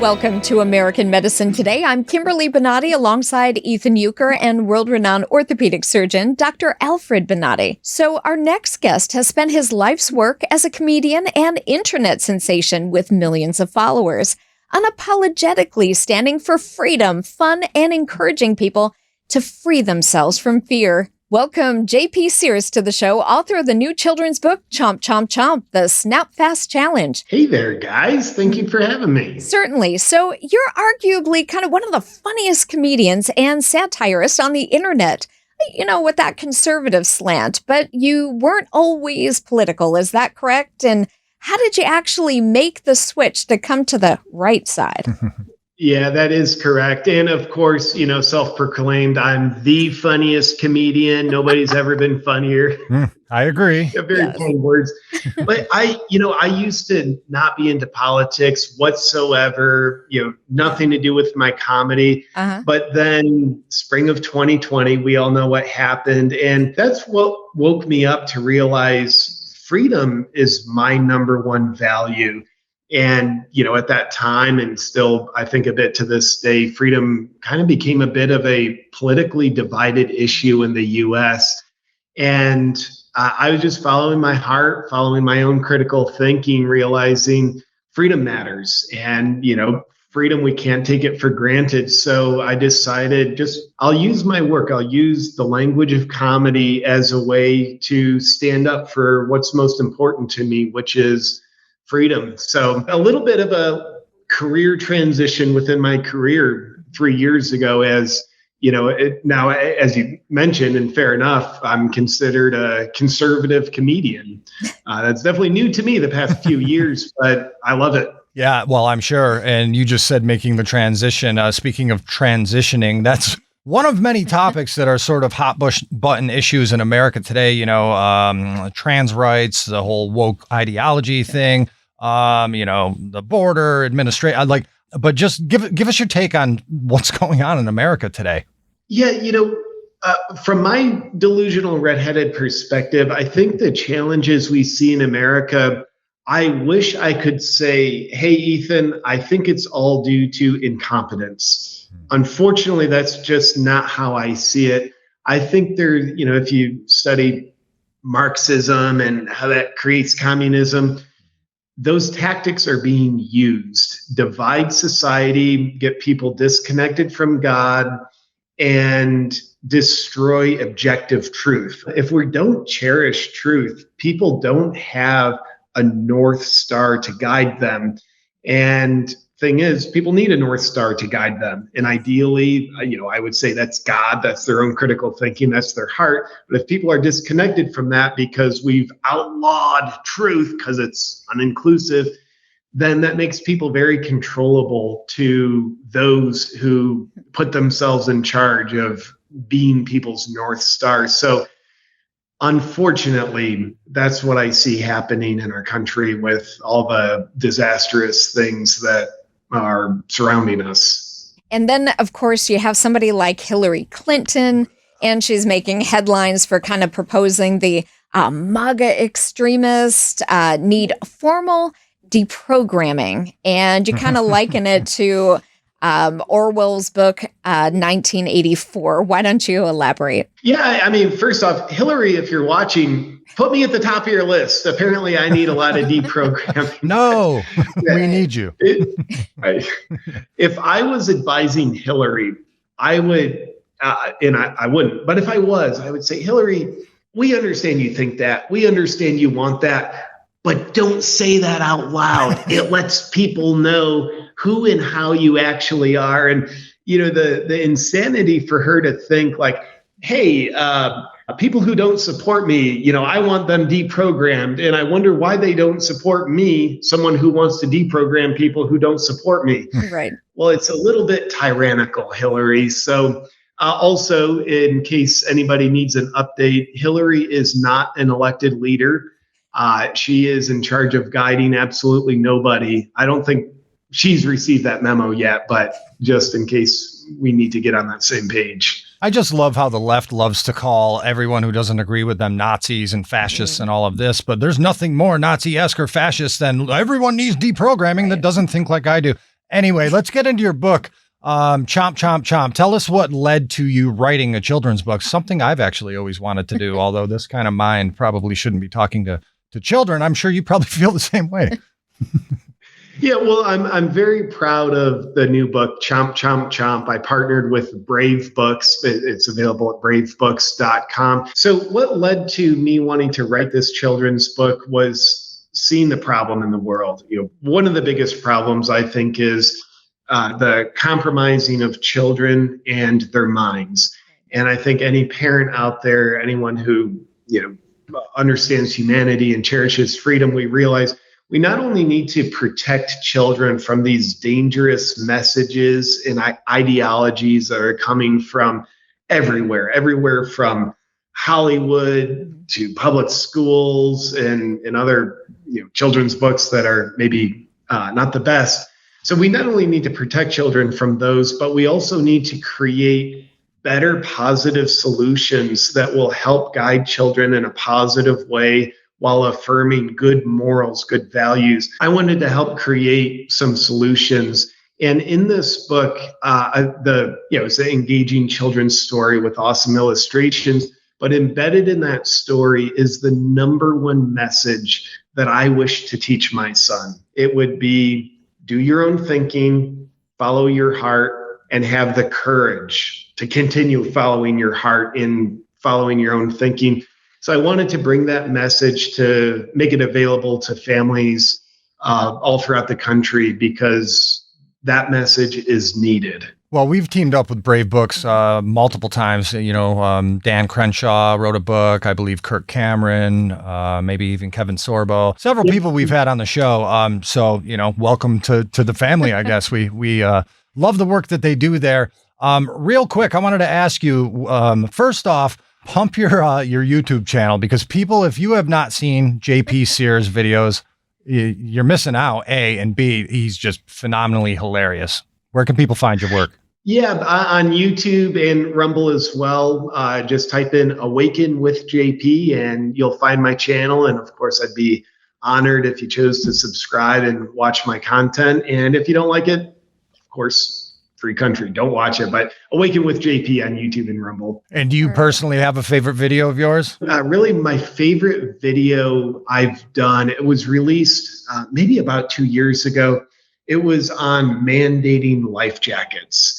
Welcome to American Medicine Today. I'm Kimberly Bonati alongside Ethan Youker and world-renowned orthopedic surgeon, Dr. Alfred Bonati. So our next guest has spent his life's work as a comedian and internet sensation with millions of followers, unapologetically standing for freedom, fun, and encouraging people to free themselves from fear. Welcome JP Sears to the show, author of the new children's book, Chomp Chomp Chomp, the Snap Fast Challenge. Hey there, guys. Thank you for having me. Certainly. So you're arguably kind of one of the funniest comedians and satirists on the internet, you know, with that conservative slant, but you weren't always political. Is that correct? And how did you actually make the switch to come to the right side? Yeah, that is correct. And of course, you know, self-proclaimed, I'm the funniest comedian. Nobody's ever been funnier. I agree. Very kind words. But I used to not be into politics whatsoever, nothing to do with my comedy. But then spring of 2020, we all know what happened. And that's what woke me up to realize freedom is my number one value. And, at that time, and still, I think a bit to this day, freedom kind of became a bit of a politically divided issue in the U.S. And I was just following my heart, following my own critical thinking, realizing freedom matters. And, freedom, we can't take it for granted. So I decided I'll use my work. I'll use the language of comedy as a way to stand up for what's most important to me, which is freedom. So a little bit of a career transition within my career 3 years ago, as now, as you mentioned, and fair enough, I'm considered a conservative comedian. That's definitely new to me the past few years, but I love it. Yeah, well, I'm sure. And you just said making the transition. Speaking of transitioning, that's one of many topics that are sort of hot button issues in America today. Trans rights, the whole woke ideology thing, the border administration. But just give us your take on what's going on in America today. Yeah, from my delusional redheaded perspective, I think the challenges we see in America, I wish I could say, hey, Ethan, I think it's all due to incompetence. Unfortunately, that's just not how I see it. I think if you study Marxism and how that creates communism, those tactics are being used. Divide society, get people disconnected from God, and destroy objective truth. If we don't cherish truth, people don't have a North Star to guide them. And thing is, people need a North Star to guide them. And ideally, I would say that's God, that's their own critical thinking, that's their heart. But if people are disconnected from that because we've outlawed truth because it's uninclusive, then that makes people very controllable to those who put themselves in charge of being people's North Star. So unfortunately, that's what I see happening in our country with all the disastrous things that are surrounding us. And then, of course, you have somebody like Hillary Clinton, and she's making headlines for kind of proposing the MAGA extremists need formal deprogramming. And you kind of liken it to Orwell's book, 1984. Why don't you elaborate? Yeah, first off, Hillary, if you're watching, put me at the top of your list. Apparently, I need a lot of deprogramming. No, we need you. If I was advising Hillary, I would, and I wouldn't, but if I was, I would say, Hillary, we understand you think that. We understand you want that. But don't say that out loud. It lets people know who and how you actually are. And, the insanity for her to think like, hey, people who don't support me, I want them deprogrammed. And I wonder why they don't support me, someone who wants to deprogram people who don't support me. Right. Well, it's a little bit tyrannical, Hillary. So also, in case anybody needs an update, Hillary is not an elected leader. She is in charge of guiding absolutely nobody. I don't think she's received that memo yet, but just in case we need to get on that same page. I just love how the left loves to call everyone who doesn't agree with them Nazis and fascists and all of this, but there's nothing more Nazi-esque or fascist than everyone needs deprogramming that doesn't think like I do. Anyway, let's get into your book. Chomp, Chomp, Chomp. Tell us what led to you writing a children's book, something I've actually always wanted to do, although this kind of mind probably shouldn't be talking to children. I'm sure you probably feel the same way. Yeah, well, I'm very proud of the new book, Chomp Chomp Chomp. I partnered with Brave Books. It's available at bravebooks.com. So what led to me wanting to write this children's book was seeing the problem in the world. One of the biggest problems, I think, is the compromising of children and their minds. And I think any parent out there, anyone who understands humanity and cherishes freedom, we realize we not only need to protect children from these dangerous messages and ideologies that are coming from everywhere from Hollywood to public schools and other children's books that are maybe not the best. So we not only need to protect children from those, but we also need to create better positive solutions that will help guide children in a positive way while affirming good morals, good values. I wanted to help create some solutions. And in this book, it's an engaging children's story with awesome illustrations, but embedded in that story is the number one message that I wish to teach my son. It would be, do your own thinking, follow your heart, and have the courage to continue following your heart in following your own thinking. So I wanted to bring that message to make it available to families all throughout the country because that message is needed. Well, we've teamed up with Brave Books multiple times. Dan Crenshaw wrote a book. I believe Kirk Cameron, maybe even Kevin Sorbo. Several people we've had on the show. So welcome to the family, I guess. We love the work that they do there. Real quick, I wanted to ask you, first off, pump your YouTube channel, because people, if you have not seen JP Sears videos, you're missing out, A, and B, he's just phenomenally hilarious. Where can people find your work? Yeah, on YouTube and Rumble as well. Just type in Awaken with JP and you'll find my channel. And of course, I'd be honored if you chose to subscribe and watch my content. And if you don't like it, of course, free country, don't watch it. But Awaken with JP on YouTube and Rumble. And do you personally have a favorite video of yours? Really, my favorite video I've done, it was released maybe about 2 years ago. It was on mandating life jackets.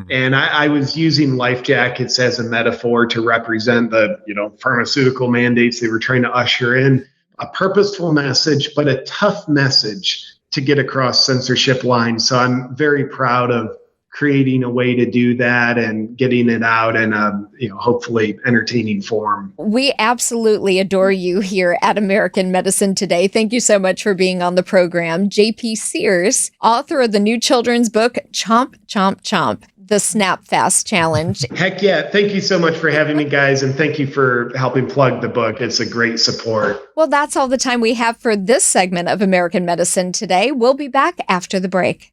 And I was using life jackets as a metaphor to represent the, pharmaceutical mandates they were trying to usher in. A purposeful message, but a tough message to get across censorship lines. So I'm very proud of creating a way to do that and getting it out in a, hopefully entertaining form. We absolutely adore you here at American Medicine Today. Thank you so much for being on the program. JP Sears, author of the new children's book, Chomp Chomp Chomp, the Snap Fast Challenge. Heck yeah. Thank you so much for having me, guys. And thank you for helping plug the book. It's a great support. Well, that's all the time we have for this segment of American Medicine Today. We'll be back after the break.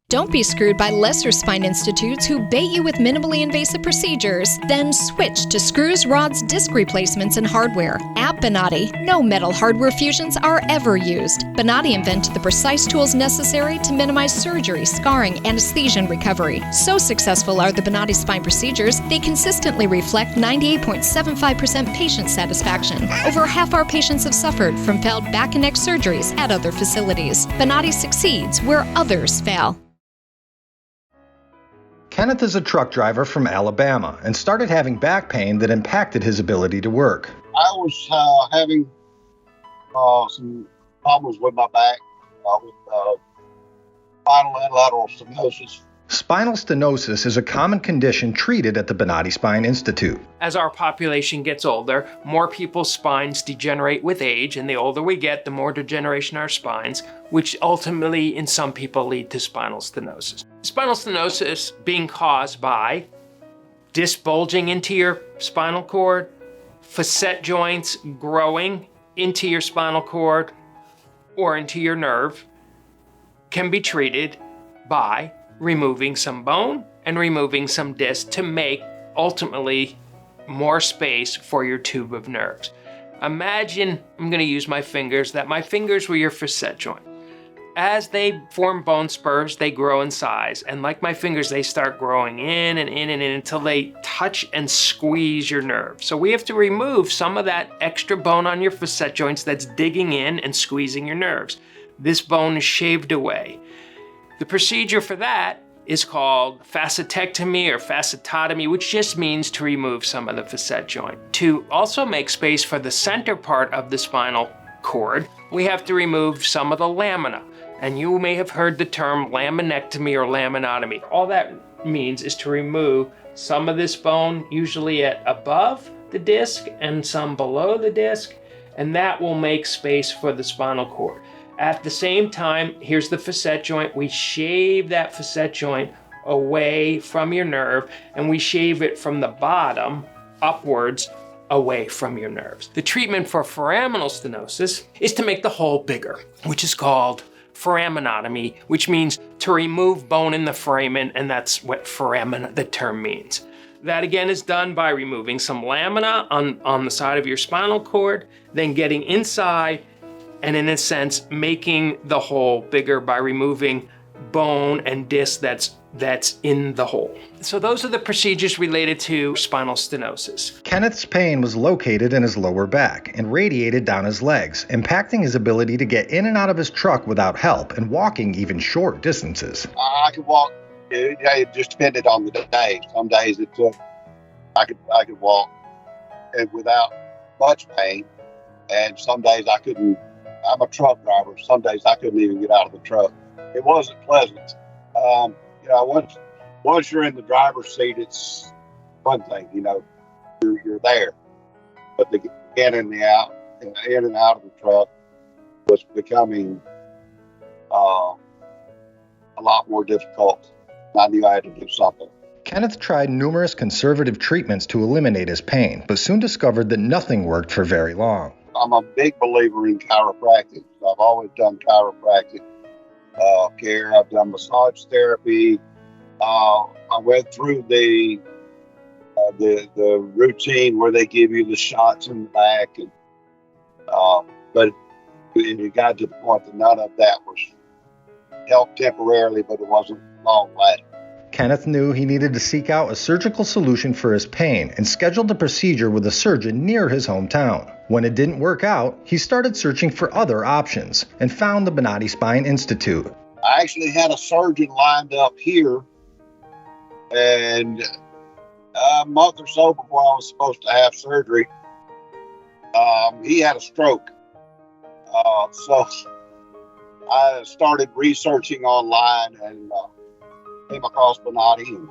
Don't be screwed by lesser spine institutes who bait you with minimally invasive procedures, then switch to screws, rods, disc replacements, and hardware. At Bonati, no metal hardware fusions are ever used. Bonati invented the precise tools necessary to minimize surgery, scarring, anesthesia, and recovery. So successful are the Bonati Spine Procedures, they consistently reflect 98.75% patient satisfaction. Over half our patients have suffered from failed back and neck surgeries at other facilities. Bonati succeeds where others fail. Kenneth is a truck driver from Alabama and started having back pain that impacted his ability to work. I was having some problems with my back, with spinal and lateral stenosis. Spinal stenosis is a common condition treated at the Bonati Spine Institute. As our population gets older, more people's spines degenerate with age, and the older we get, the more degeneration in our spines, which ultimately, in some people, lead to spinal stenosis. Spinal stenosis being caused by disc bulging into your spinal cord, facet joints growing into your spinal cord or into your nerve, can be treated by removing some bone and removing some disc to make, ultimately, more space for your tube of nerves. Imagine, I'm going to use my fingers, that my fingers were your facet joint. As they form bone spurs, they grow in size. And like my fingers, they start growing in and in and in until they touch and squeeze your nerve. So we have to remove some of that extra bone on your facet joints that's digging in and squeezing your nerves. This bone is shaved away. The procedure for that is called facetectomy or facetotomy, which just means to remove some of the facet joint. To also make space for the center part of the spinal cord, we have to remove some of the lamina. And you may have heard the term laminectomy or laminotomy. All that means is to remove some of this bone, usually at above the disc and some below the disc, and that will make space for the spinal cord. At the same time, here's the facet joint. We shave that facet joint away from your nerve, and we shave it from the bottom upwards away from your nerves. The treatment for foraminal stenosis is to make the hole bigger, which is called foraminotomy, which means to remove bone in the foramen, and that's what the term means. That again is done by removing some lamina on the side of your spinal cord, then getting inside and in a sense making the hole bigger by removing bone and disc that's in the hole. So those are the procedures related to spinal stenosis. Kenneth's pain was located in his lower back and radiated down his legs, impacting his ability to get in and out of his truck without help and walking even short distances. I could walk. It just depended on the day. Some days it took. I could walk and without much pain, and some days I couldn't. I'm a truck driver. Some days I couldn't even get out of the truck. It wasn't pleasant. Once you're in the driver's seat, it's one thing. You're there, but the in and out of the truck was becoming a lot more difficult. I knew I had to do something. Kenneth tried numerous conservative treatments to eliminate his pain, but soon discovered that nothing worked for very long. I'm a big believer in chiropractic. I've always done chiropractic care. I've done massage therapy. I went through the routine where they give you the shots in the back, but it got to the point that none of that was helped temporarily, but it wasn't long lasting. Kenneth knew he needed to seek out a surgical solution for his pain and scheduled a procedure with a surgeon near his hometown. When it didn't work out, he started searching for other options and found the Bonati Spine Institute. I actually had a surgeon lined up here, and a month or so before I was supposed to have surgery, he had a stroke. So I started researching online and came across Bonati. And,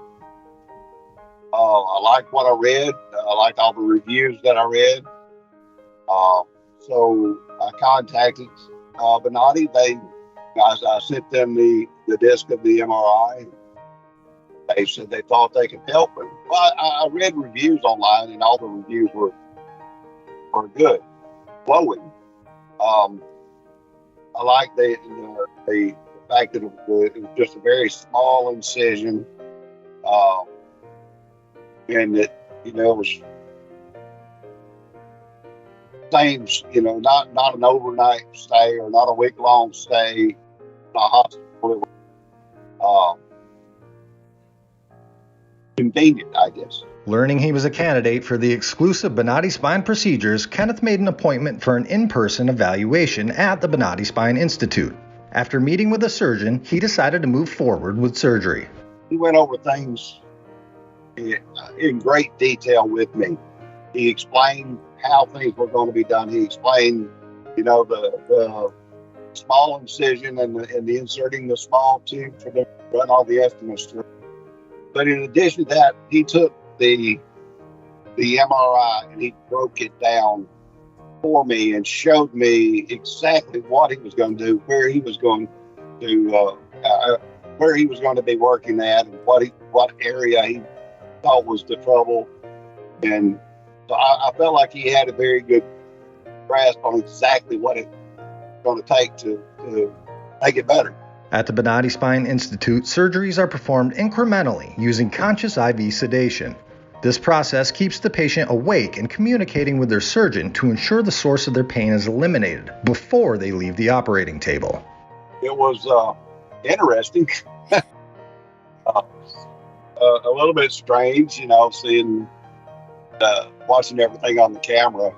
I liked what I read. I liked all the reviews that I read. So I contacted Bonati. I sent them the disc of the MRI. They said they thought they could help me. Well, I read reviews online, and all the reviews were good, glowing. I like the fact that it was just a very small incision, and that it was same, not an overnight stay or not a week-long stay in a hospital. Convenient, I guess. Learning he was a candidate for the exclusive Bonati Spine Procedures, Kenneth made an appointment for an in-person evaluation at the Bonati Spine Institute. After meeting with a surgeon, he decided to move forward with surgery. He went over things in great detail with me. He explained how things were going to be done. He explained, the small incision and the inserting the small tube for them to run all the estimates through. But in addition to that, he took the MRI and he broke it down for me and showed me exactly what he was going to do, where he was going to be working at, and what area he thought was the trouble. And so I felt like he had a very good grasp on exactly what it's going to take to make it better. At the Bonati Spine Institute, surgeries are performed incrementally using conscious IV sedation. This process keeps the patient awake and communicating with their surgeon to ensure the source of their pain is eliminated before they leave the operating table. it was interesting. A little bit strange, seeing, watching everything on the camera,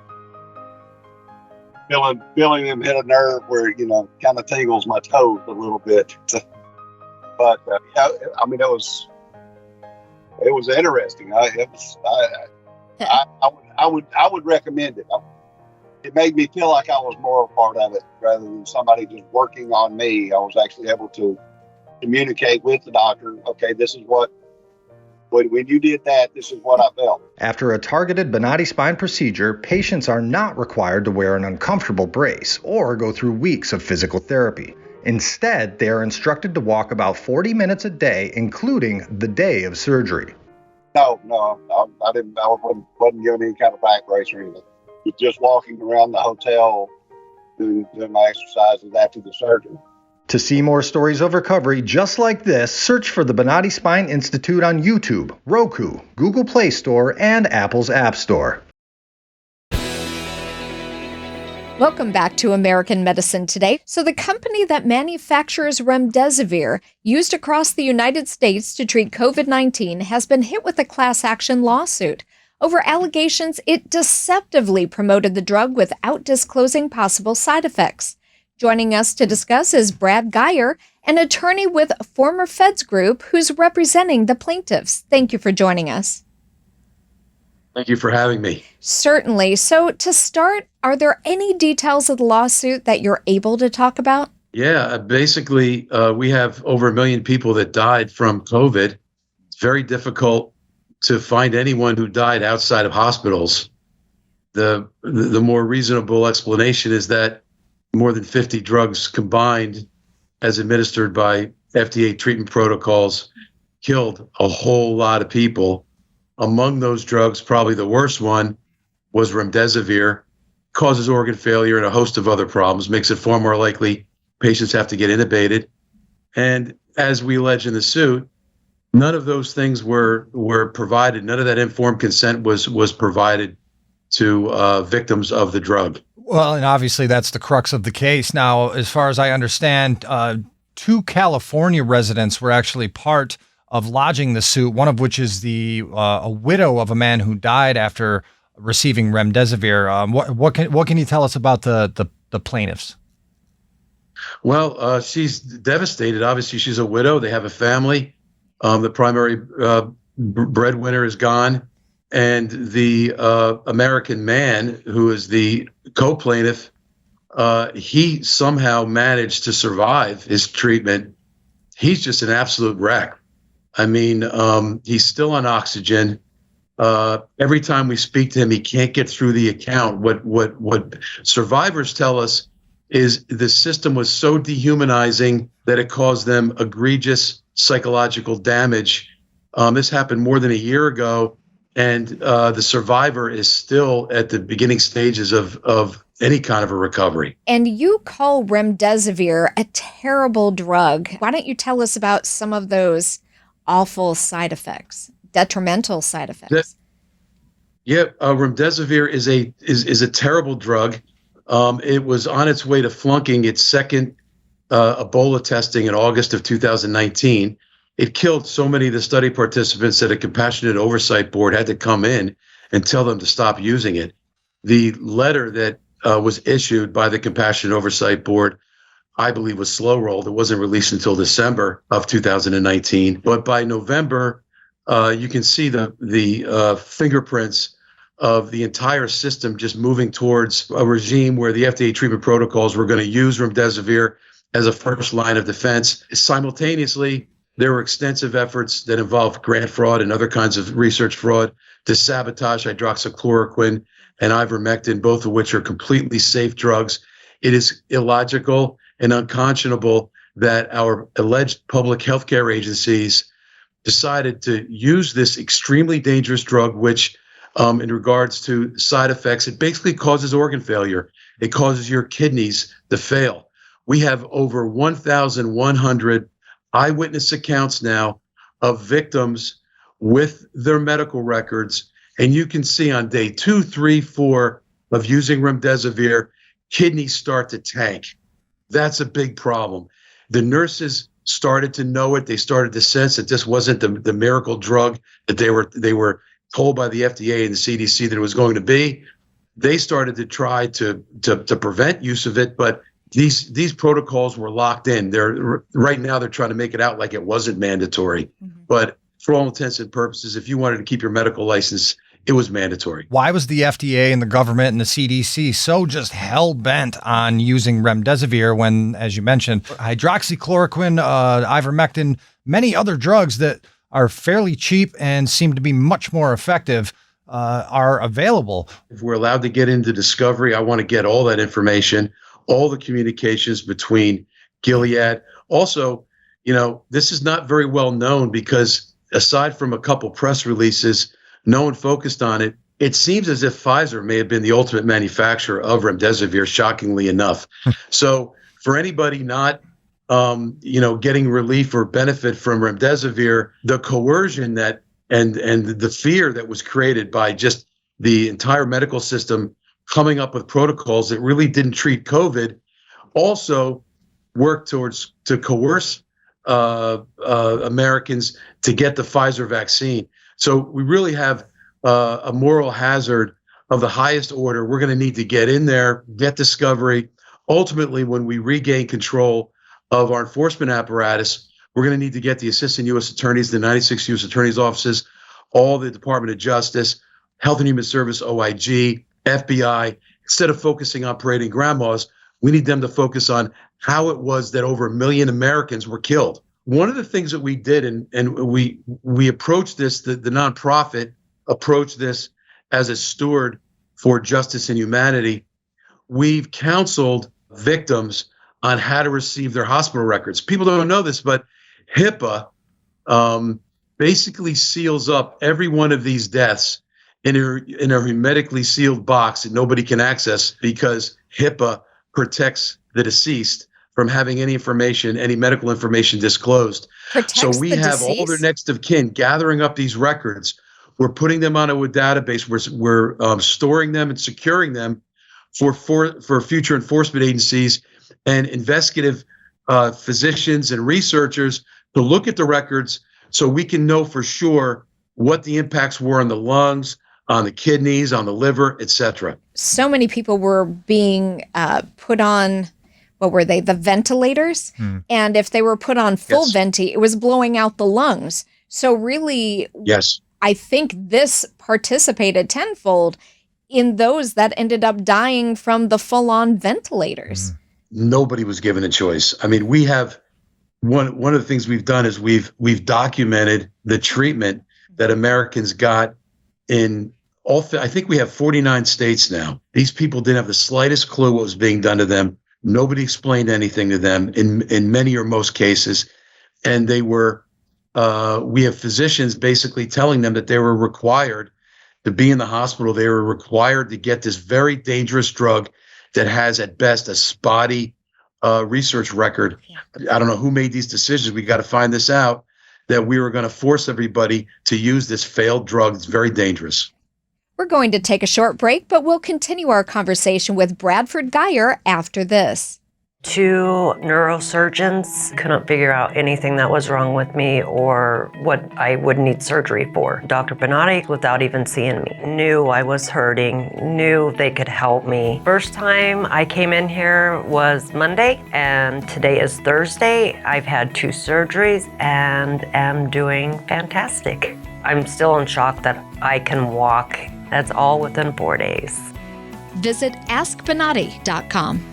feeling them hit a nerve where, kind of tingles my toes a little bit. But it was interesting. I would recommend it. It made me feel like I was more a part of it rather than somebody just working on me. I was actually able to communicate with the doctor. Okay, this is when you did that, this is what I felt. After a targeted Bonati Spine procedure, patients are not required to wear an uncomfortable brace or go through weeks of physical therapy. Instead, they are instructed to walk about 40 minutes a day, including the day of surgery. No, I wasn't given any kind of back brace or anything. It was just walking around the hotel doing my exercises after the surgery. To see more stories of recovery just like this, search for the Bonati Spine Institute on YouTube, Roku, Google Play Store, and Apple's App Store. Welcome back to American Medicine Today. So the company that manufactures Remdesivir, used across the United States to treat COVID-19, has been hit with a class action lawsuit over allegations it deceptively promoted the drug without disclosing possible side effects. Joining us to discuss is Brad Geyer, an attorney with Former Feds Group who's representing the plaintiffs. Thank you for joining us. Thank you for having me. Certainly. So to start, are there any details of the lawsuit that you're able to talk about? Yeah, basically, we have over 1 million people that died from COVID. It's very difficult to find anyone who died outside of hospitals. The more reasonable explanation is that more than 50 drugs combined, as administered by FDA treatment protocols, killed a whole lot of people. Among those drugs, probably the worst one was Remdesivir. Causes organ failure and a host of other problems, makes it far more likely patients have to get intubated. And as we allege in the suit, none of those things were provided. None of that informed consent was provided to victims of the drug. Well, and obviously that's the crux of the case. Now, as far as I understand, 2 California residents were actually part of lodging the suit, one of which is a widow of a man who died after receiving Remdesivir. What can you tell us about the plaintiffs? Well, she's devastated. Obviously, she's a widow. They have a family. The primary breadwinner is gone. And the American man, who is the co-plaintiff, he somehow managed to survive his treatment. He's just an absolute wreck. I mean, he's still on oxygen. Every time we speak to him, he can't get through the account. What survivors tell us is the system was so dehumanizing that it caused them egregious psychological damage. This happened more than a year ago, and the survivor is still at the beginning stages of any kind of a recovery. And you call Remdesivir a terrible drug. Why don't you tell us about some of those awful side effects, detrimental side effects? Remdesivir is a terrible drug. It was on its way to flunking its second Ebola testing in August of 2019. It killed so many of the study participants that a compassionate oversight board had to come in and tell them to stop using it. The letter that was issued by the compassionate oversight board, I believe, was slow rolled. It wasn't released until December of 2019. But by November, you can see the fingerprints of the entire system just moving towards a regime where the FDA treatment protocols were going to use Remdesivir as a first line of defense. Simultaneously, there were extensive efforts that involved grant fraud and other kinds of research fraud to sabotage hydroxychloroquine and ivermectin, both of which are completely safe drugs. It is illogical and unconscionable that our alleged public healthcare agencies decided to use this extremely dangerous drug, which in regards to side effects, it basically causes organ failure. It causes your kidneys to fail. We have over 1,100 eyewitness accounts now of victims with their medical records. And you can see on day 2, 3, 4 of using Remdesivir, kidneys start to tank. That's a big problem. The nurses started to know it. They started to sense that this wasn't the miracle drug that they were told by the FDA and the CDC that it was going to be. They started to try to prevent use of it, but these protocols were locked in. Right now they're trying to make it out like it wasn't mandatory. Mm-hmm. But for all intents and purposes, if you wanted to keep your medical license, it was mandatory. Why was the FDA and the government and the CDC so just hell-bent on using remdesivir when, as you mentioned, hydroxychloroquine, ivermectin, many other drugs that are fairly cheap and seem to be much more effective are available? If we're allowed to get into discovery, I want to get all that information, all the communications between Gilead. Also, this is not very well known because aside from a couple press releases, no one focused on it. It seems as if Pfizer may have been the ultimate manufacturer of remdesivir, shockingly enough. So for anybody not, getting relief or benefit from remdesivir, the coercion that and the fear that was created by just the entire medical system coming up with protocols that really didn't treat COVID also worked to coerce Americans to get the Pfizer vaccine. So we really have a moral hazard of the highest order. We're going to need to get in there, get discovery. Ultimately, when we regain control of our enforcement apparatus, we're going to need to get the assistant U.S. attorneys, the 96 U.S. attorneys' offices, all the Department of Justice, Health and Human Service, OIG, FBI. Instead of focusing on parading grandmas, we need them to focus on how it was that over 1 million Americans were killed. One of the things that we did, and we approached this, the nonprofit approached this as a steward for justice and humanity. We've counseled victims on how to receive their hospital records. People don't know this, but HIPAA basically seals up every one of these deaths in a hermetically sealed box that nobody can access because HIPAA protects the deceased from having any information, any medical information disclosed. So we have all their next of kin gathering up these records. We're putting them onto a database. We're storing them and securing them for future enforcement agencies and investigative physicians and researchers to look at the records so we can know for sure what the impacts were on the lungs, on the kidneys, on the liver, etc. So many people were being put on, what were they, the ventilators? And if they were put on full venti, it was blowing out the lungs. So really, yes, I think this participated tenfold in those that ended up dying from the full-on ventilators. Nobody was given a choice. I mean, we have one of the things we've done is we've documented the treatment that Americans got in all. I think we have 49 states now. These people didn't have the slightest clue what was being done to them. Nobody explained anything to them in many or most cases, and they were. We have physicians basically telling them that they were required to be in the hospital. They were required to get this very dangerous drug that has at best a spotty research record. I don't know who made these decisions. We got to find this out, that we were going to force everybody to use this failed drug. It's very dangerous. We're going to take a short break, but we'll continue our conversation with Bradford Geyer after this. 2 neurosurgeons couldn't figure out anything that was wrong with me or what I would need surgery for. Dr. Bonati, without even seeing me, knew I was hurting, knew they could help me. First time I came in here was Monday, and today is Thursday. I've had 2 surgeries and am doing fantastic. I'm still in shock that I can walk. That's all within 4 days. Visit AskBonati.com.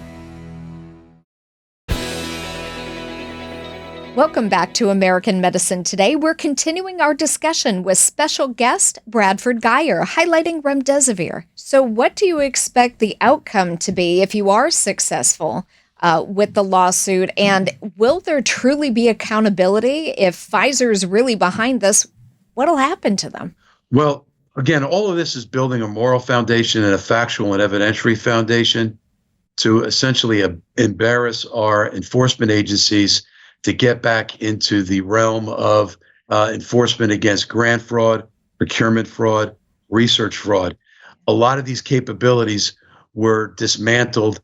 Welcome back to American Medicine Today. We're continuing our discussion with special guest Bradford Geyer, highlighting remdesivir. So what do you expect the outcome to be if you are successful with the lawsuit? And will there truly be accountability if Pfizer's really behind this? What'll happen to them? Well, again, all of this is building a moral foundation and a factual and evidentiary foundation to essentially embarrass our enforcement agencies to get back into the realm of enforcement against grant fraud, procurement fraud, research fraud. A lot of these capabilities were dismantled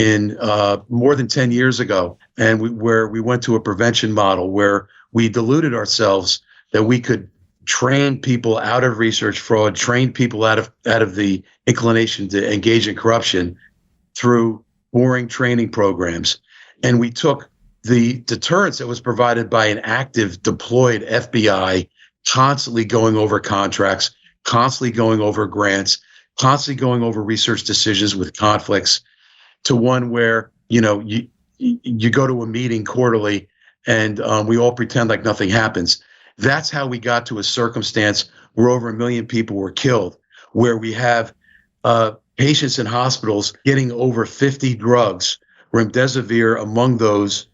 in more than 10 years ago, and where we went to a prevention model where we deluded ourselves that we could train people out of research fraud, train people out of the inclination to engage in corruption through boring training programs. And we took the deterrence that was provided by an active, deployed FBI, constantly going over contracts, constantly going over grants, constantly going over research decisions with conflicts, to one where, you go to a meeting quarterly and we all pretend like nothing happens. That's how we got to a circumstance where over 1 million people were killed, where we have patients in hospitals getting over 50 drugs, Remdesivir among those,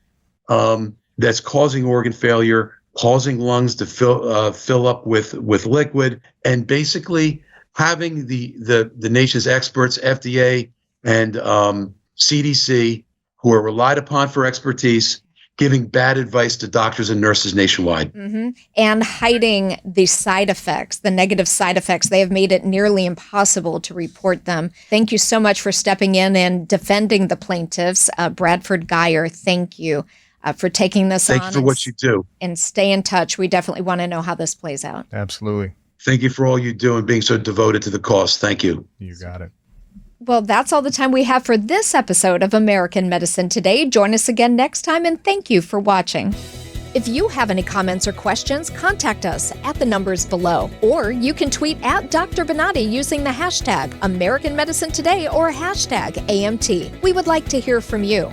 that's causing organ failure, causing lungs to fill up with liquid, and basically having the nation's experts, FDA and CDC, who are relied upon for expertise, giving bad advice to doctors and nurses nationwide. Mm-hmm. And hiding the side effects, the negative side effects. They have made it nearly impossible to report them. Thank you so much for stepping in and defending the plaintiffs. Bradford Geyer, thank you for taking this on. Thank you for what you do. And stay in touch. We definitely want to know how this plays out. Absolutely. Thank you for all you do and being so devoted to the cause. Thank you. You got it. Well, that's all the time we have for this episode of American Medicine Today. Join us again next time, and thank you for watching. If you have any comments or questions, contact us at the numbers below. Or you can tweet at Dr. Bonati using the hashtag American Medicine Today or hashtag AMT. We would like to hear from you.